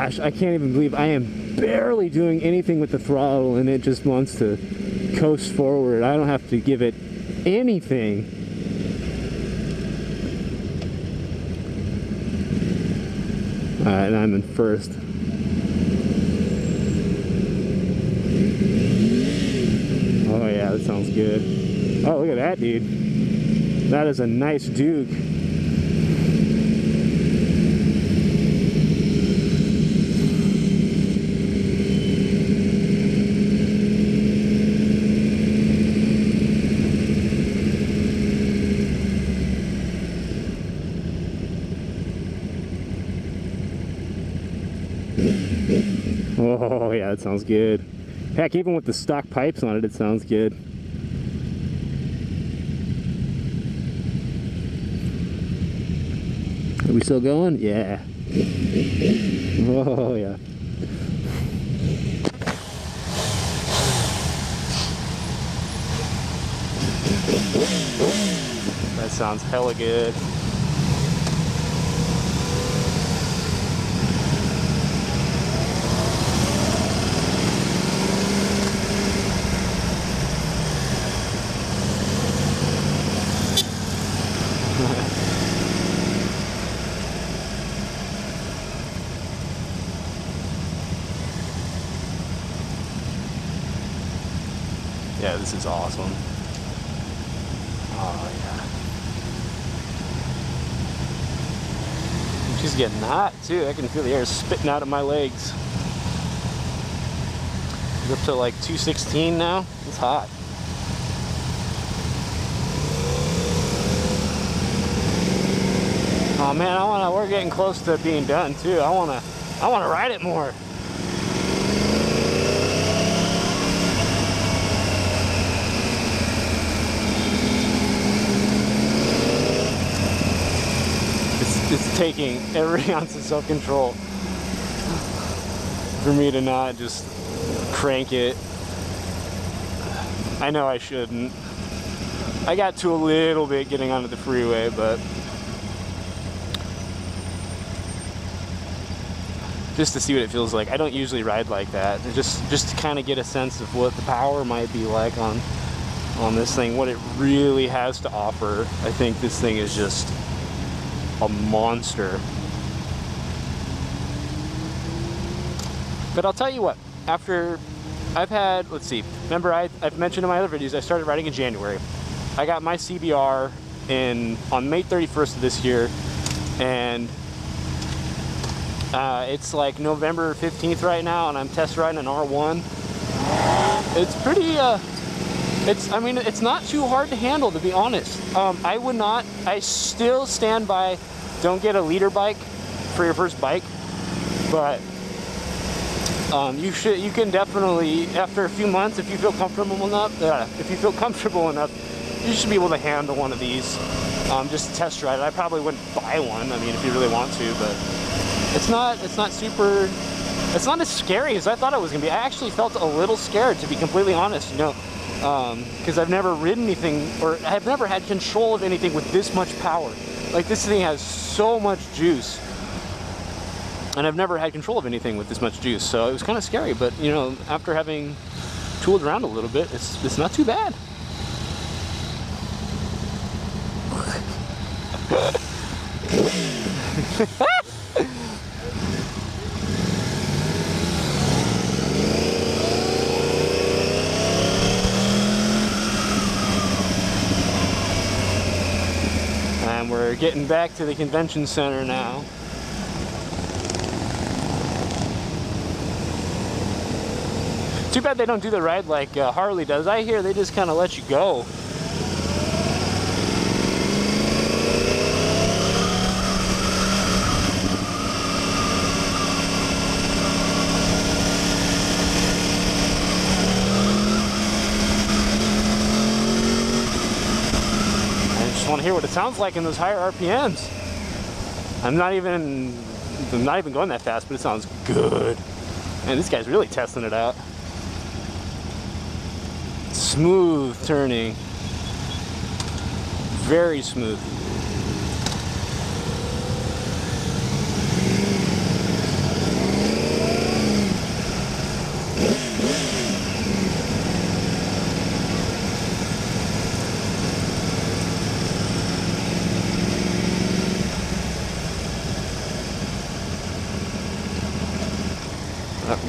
Gosh, I can't even believe I am barely doing anything with the throttle and it just wants to coast forward. I don't have to give it anything. Alright, and I'm in first. Oh yeah, that sounds good. Oh, look at that, dude. That is a nice Duke. Oh yeah, that sounds good. Heck, even with the stock pipes on it, it sounds good. Are we still going? Yeah. Oh yeah. That sounds hella good. Yeah, this is awesome. Oh yeah. She's getting hot too. I can feel the air spitting out of my legs. It's up to like 216 now. It's hot. Oh man, we're getting close to being done too. I wanna ride it more. It's taking every ounce of self-control for me to not just crank it. I know I shouldn't. I got to a little bit getting onto the freeway, but just to see what it feels like. I don't usually ride like that. Just to kind of get a sense of what the power might be like on this thing, what it really has to offer. I think this thing is just a monster. But I'll tell you what, after I've had, let's see, remember I've mentioned in my other videos, I started riding in January. I got my CBR on May 31st of this year, and it's like November 15th right now, and I'm test riding an R1. It's pretty, I mean, it's not too hard to handle, to be honest. I still stand by, don't get a leader bike for your first bike, but you can definitely, after a few months, if you feel comfortable enough, you should be able to handle one of these. Just test ride it. I probably wouldn't buy one, I mean, if you really want to, but it's not as scary as I thought it was gonna be. I actually felt a little scared, to be completely honest, you know, because I've never ridden anything, or I've never had control of anything with this much power. Like, this thing has so much juice, and I've never had control of anything with this much juice, so it was kind of scary. But you know, after having tooled around a little bit, it's not too bad. And we're getting back to the convention center now. Too bad they don't do the ride like Harley does. I hear they just kind of let you go. Want to hear what it sounds like in those higher RPMs. I'm not even going that fast, but it sounds good. And this guy's really testing it out. Smooth turning, very smooth.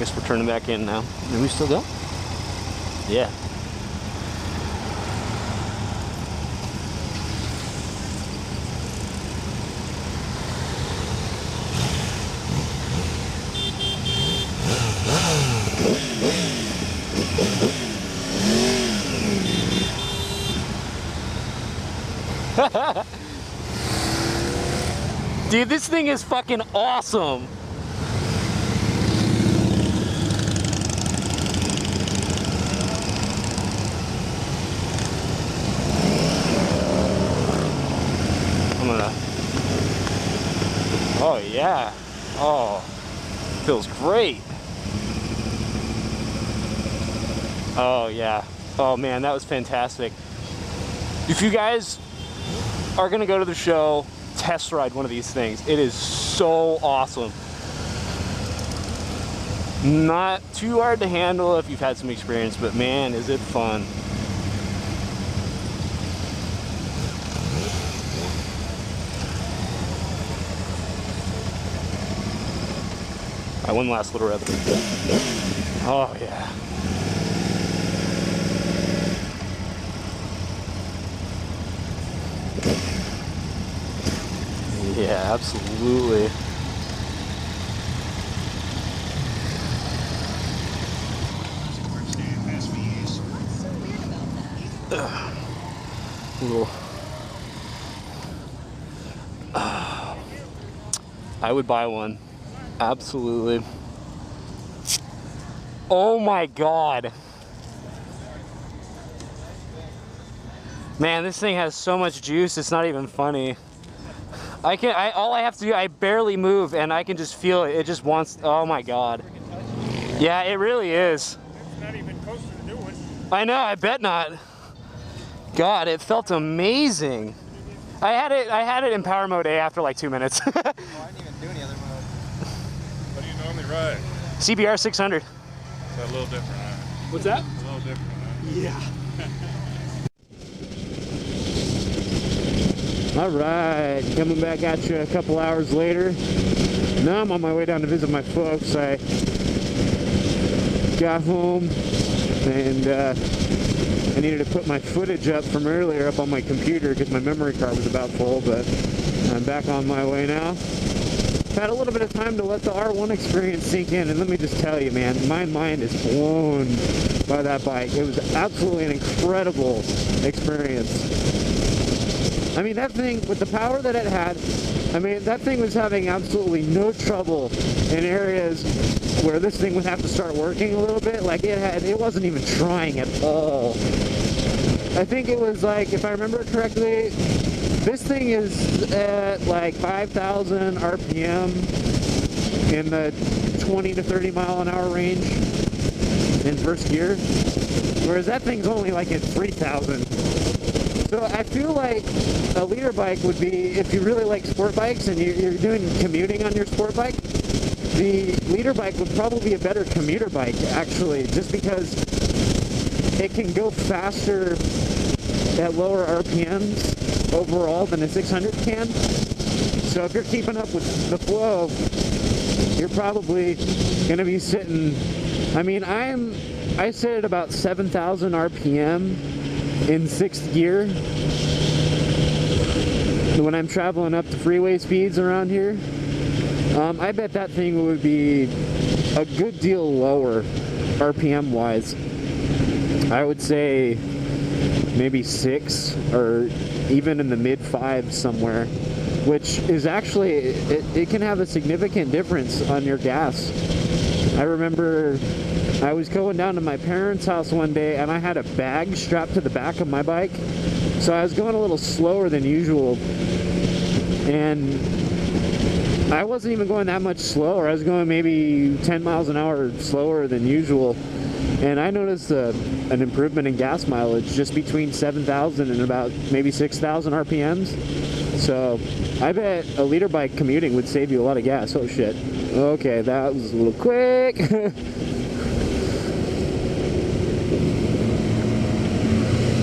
guess we're turning back in now. Are we still go? Yeah. Dude, this thing is fucking awesome. Oh yeah. Oh, feels great. Oh yeah. Oh man, that was fantastic. If you guys are gonna go to the show, test ride one of these things. It is so awesome. Not too hard to handle if you've had some experience, but man, is it fun. All right, one last little rev. Oh yeah. Yeah, absolutely. Little. I would buy one. Absolutely. Oh my God. Man, this thing has so much juice, it's not even funny. All I have to do, I barely move and I can just feel it. It just wants, oh my God. Yeah, it really is. It's not even close to the new one. I know, I bet not. God, it felt amazing. I had it in power mode A after like 2 minutes. Oh, I didn't even do any other mode. What do you normally ride? CBR 600. It's a little different, huh? What's that? A little different, huh? Yeah. All right, coming back at you a couple hours later. Now I'm on my way down to visit my folks. I got home and I needed to put my footage up from earlier up on my computer because my memory card was about full, but I'm back on my way now. Had a little bit of time to let the R1 experience sink in, and let me just tell you, man, my mind is blown by that bike. It was absolutely an incredible experience. I mean, that thing, with the power that it had, I mean, that thing was having absolutely no trouble in areas where this thing would have to start working a little bit. Like, it wasn't even trying at all. I think it was like, if I remember correctly, this thing is at like 5,000 RPM in the 20 to 30 mile an hour range in first gear, whereas that thing's only like at 3,000. So I feel like a leader bike would be, if you really like sport bikes and you're doing commuting on your sport bike, the leader bike would probably be a better commuter bike, actually, just because it can go faster at lower RPMs overall than a 600 can. So if you're keeping up with the flow, you're probably going to be sitting, I mean, I sit at about 7,000 RPM in 6th gear when I'm traveling up to freeway speeds around here. I bet that thing would be a good deal lower RPM wise. I would say maybe 6 or even in the mid 5s somewhere, which is actually, it can have a significant difference on your gas. I remember I was going down to my parents' house one day and I had a bag strapped to the back of my bike, so I was going a little slower than usual, and I wasn't even going that much slower. I was going maybe 10 miles an hour slower than usual, and I noticed an improvement in gas mileage just between 7,000 and about maybe 6,000 RPMs. So I bet a leader bike commuting would save you a lot of gas. Oh shit. Okay, that was a little quick.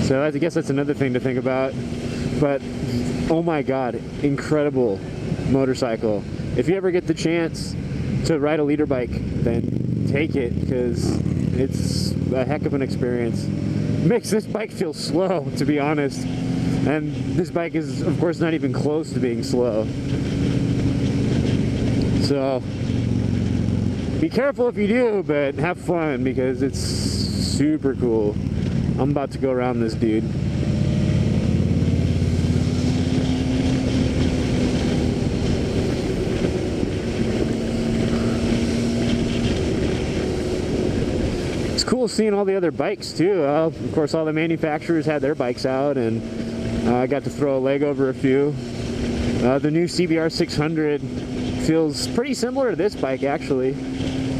So I guess that's another thing to think about. But oh my God, incredible motorcycle. If you ever get the chance to ride a leader bike, then take it because it's a heck of an experience. It makes this bike feel slow, to be honest. And this bike is, of course, not even close to being slow. So, be careful if you do, but have fun because it's super cool. I'm about to go around this dude. It's cool seeing all the other bikes too. Of course, all the manufacturers had their bikes out, and I got to throw a leg over a few. The new CBR 600 feels pretty similar to this bike, actually.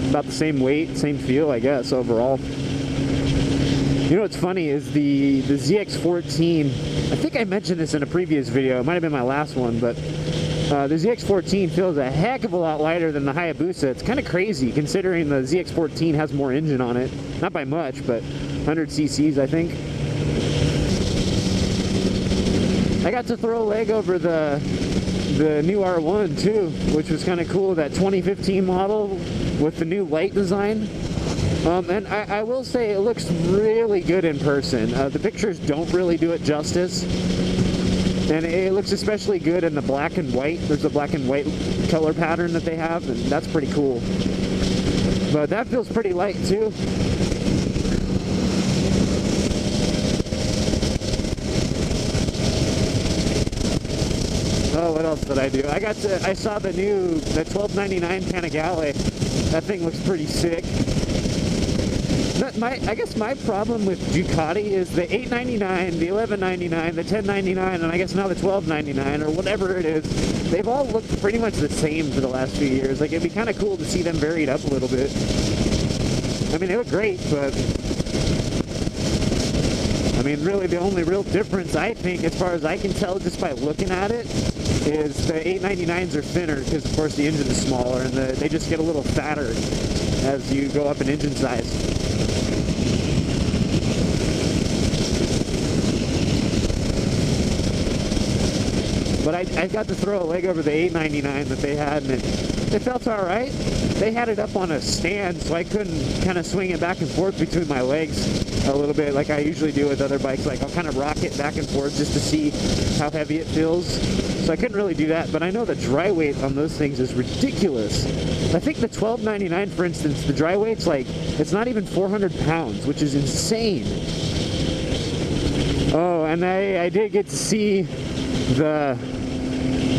About the same weight, same feel, I guess, overall. You know what's funny is the ZX14, I think I mentioned this in a previous video, it might have been my last one, but the ZX14 feels a heck of a lot lighter than the Hayabusa. It's kind of crazy considering the ZX14 has more engine on it. Not by much, but 100 cc's, I think. I got to throw a leg over the new R1 too, which was kind of cool, that 2015 model with the new light design. And I will say it looks really good in person. The pictures don't really do it justice. And it looks especially good in the black and white. There's a black and white color pattern that they have, and that's pretty cool. But that feels pretty light too. Oh, what else did I do? I saw the 1299 Panigale. That thing looks pretty sick. I guess my problem with Ducati is the $899, the $1199, the $1099, and I guess now the $1299 or whatever it is. They've all looked pretty much the same for the last few years. Like, it'd be kind of cool to see them varied up a little bit. I mean, they look great, but I mean, really the only real difference, I think, as far as I can tell just by looking at it, is the 899s are thinner because, of course, the engine is smaller, and they just get a little fatter as you go up in engine size. But I got to throw a leg over the 899 that they had, and it felt all right. They had it up on a stand, so I couldn't kind of swing it back and forth between my legs a little bit like I usually do with other bikes. Like, I'll kind of rock it back and forth just to see how heavy it feels. So I couldn't really do that, but I know the dry weight on those things is ridiculous. I think the 1299, for instance, the dry weight's like, it's not even 400 pounds, which is insane. Oh, and I did get to see the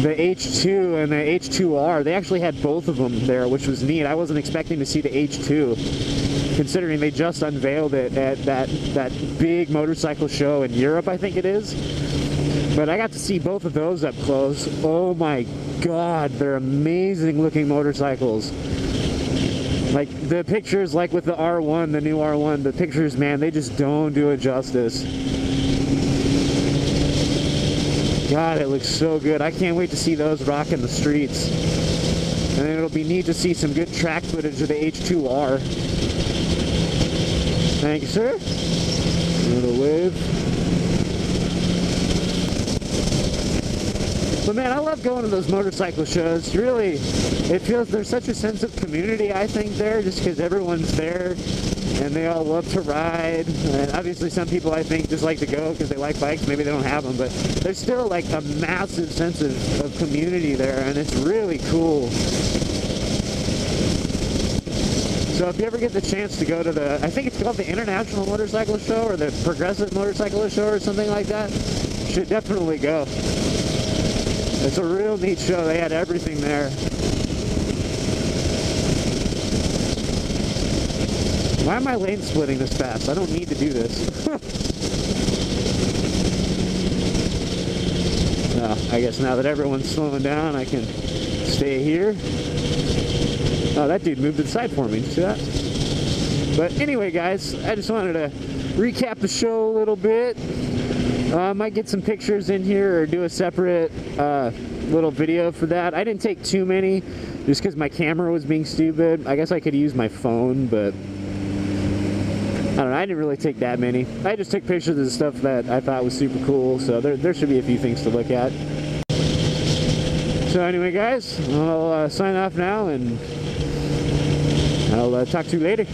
H2 and the H2R. They actually had both of them there, which was neat. I wasn't expecting to see the H2, considering they just unveiled it at that big motorcycle show in Europe, I think it is. But I got to see both of those up close. Oh my god, they're amazing looking motorcycles. Like, the pictures, like with the R1, the new R1, the pictures, man, they just don't do it justice. God, it looks so good. I can't wait to see those rock in the streets. And it'll be neat to see some good track footage of the H2R. Thank you, sir. Little wave. But man, I love going to those motorcycle shows. Really, it feels there's such a sense of community, I think, there, just because everyone's there and they all love to ride. And obviously some people, I think, just like to go because they like bikes. Maybe they don't have them, but there's still like a massive sense of community there, and it's really cool. So if you ever get the chance to go to I think it's called the International Motorcycle Show or the Progressive Motorcycle Show or something like that, you should definitely go. It's a real neat show. They had everything there. Why am I lane splitting this fast? I don't need to do this. I guess now that everyone's slowing down, I can stay here. Oh, that dude moved to the side for me. Did you see that? But anyway, guys, I just wanted to recap the show a little bit. I might get some pictures in here or do a separate little video for that. I didn't take too many just because my camera was being stupid. I guess I could use my phone, but I don't know. I didn't really take that many. I just took pictures of the stuff that I thought was super cool, so there should be a few things to look at. So anyway, guys, I'll sign off now, and I'll talk to you later.